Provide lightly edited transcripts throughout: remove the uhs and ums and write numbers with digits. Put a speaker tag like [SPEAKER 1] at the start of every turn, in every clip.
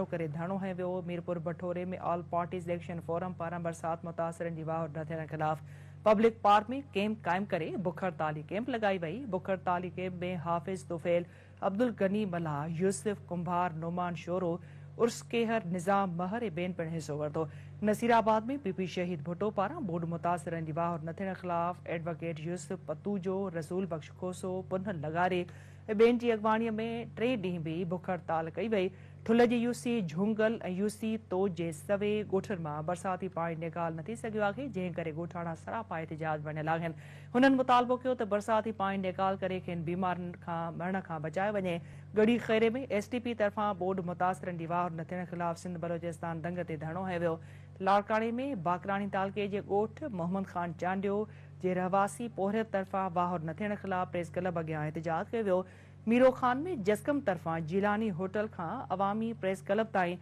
[SPEAKER 1] करे धरणो हंयो वियो। मीरपुर भटोरे में ऑल पार्टीज़ एक्शन फोरम पारां बरसात मुतासिरनि जी वाह न थियण खिलाफ़ पब्लिक पार्क में कैंप कायम करे बुख हड़ताली कैंप लगाई वई। बुख हड़ताली कैंप में हाफिज तुफैल, अब्दुल गनी मल्हा, यूसुफ कुंभार, नोमान शोरो, उर्स केहर, निज़ाम महर ऐं ॿियनि पिणु हिसो वरितो। नसीराबाद में पीपी शहीद भुट्टो पारां बोड मुतासिरनि जी वाह न थियण खिलाफ़ एडवोकेट यूसुफ पतूजो, रसूल बख्श खोसो, पुनल लगारे ऐं ॿियनि जी अॻवाणीअ में 3 ॾींहं बि बुख हड़ताल कई वई। ठुल जी यूसी झुंगल ऐं यूसी तो जे सवे ॻोठनि मां बरसाती पाणी निकाल न थी सघियो आहे, जंहिं करे ॻोठाणा सरापा एहतिजाज बणियल आहिनि। हुननि मुतालबो कयो त बरसाती पाणी निकाल करे खेनि बीमारियुनि खां मरण खां बचाए वञे। गढ़ी खैरे में एसटीपी तरफ़ां बोड मुतासिरनि जी वाह न थियण खिलाफ़ सिंध बलोचिस्तान दंग ते धरणो हंयो वियो। लाड़काणे में बाकराणी तालके जे ॻोठ मोहम्मद खान चांडियो जे रहवासी पोहरियत तरफ़ां वाह न थियण खिलाफ़ प्रेस क्लब अॻियां एहतिजाज कयो वियो। मीरो खान में जसकम तरफ़ां जीलानी होटल खां अवामी प्रेस क्लब ताईं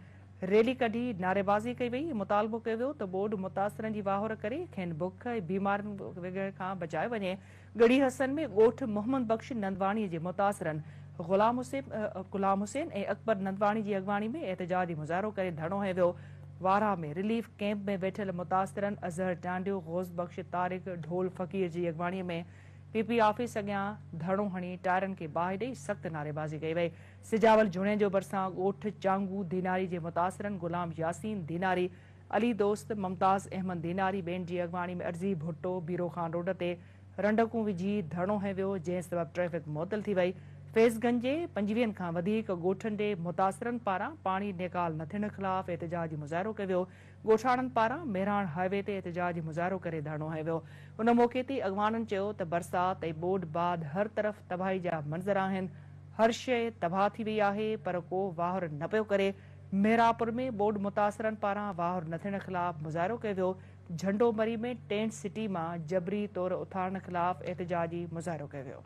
[SPEAKER 1] रैली कढी नारेबाज़ी कई वई। मुतालबो कयो वियो त बोड मुतासिरनि जी वाहर करे खेनि बुख ऐं बीमारियुनि वग़ैरह खां बचाए वञे। गढ़ी हसन में ॻोठ मोहम्मद बख्श नंदवाणी जे मुतासिरनि गुलाम हुसैन ऐं अकबर नंदवाणी जी अॻवाणी में एहतिजाजी मुज़ाहिरो करे धरणो हंयो वियो। वारा में रिलीफ कैंप में वेठल मुतासिरनि अज़हर टांडियो, गौस बख्श तारिक, ढोल फ़कीर जी अॻवाणीअ में पीपी ऑफिस अॻियां धरणो हणी टायरनि खे बाहि ॾेई सख़्त नारेबाज़ी कई वई। सिजावल जुणे जो भरिसां ॻोठ चांगू दीनारी जे मुतासिरनि गुलाम यासीन दीनारी, अली दोस्त, मुमताज़ अहमद दीनारी ॿियनि जी अॻवाणी में अर्ज़ी भुट्टो बीरो खान रोड ते रंडकूं विझी धरणो हंयो वियो, जंहिं सबबि ट्रैफ़िक मुअतल थी वई। फैज़गंज जे 25 खां वधीक ॻोठनि जे मुतासिरनि पारां पाणी निकाल न थियण खिलाफ़ एहतिजाजी मुज़ाहिरो कयो वियो। ॻोठाणनि पारां मेहराण हाईवे ते एहतिजाजी मुज़ाहिरो करे धरणो हंयो वियो। उन मौक़े ते अॻवाननि चयो त बरसात ऐं बोड बाद हर तरफ़ तबाही जा मंज़र आहिनि। हर शइ तबाह थी वई आहे पर को वाहर न पियो करे। मेहरापुर में बोड मुतासिरनि पारां वाहर न थियण खिलाफ़ मुज़ाहिरो कयो वियो। झंडो मरी में टेंट सिटी मां जबरी तौर उथारण खिलाफ़ एहतिजाजी मुज़ाहिरो कयो वियो।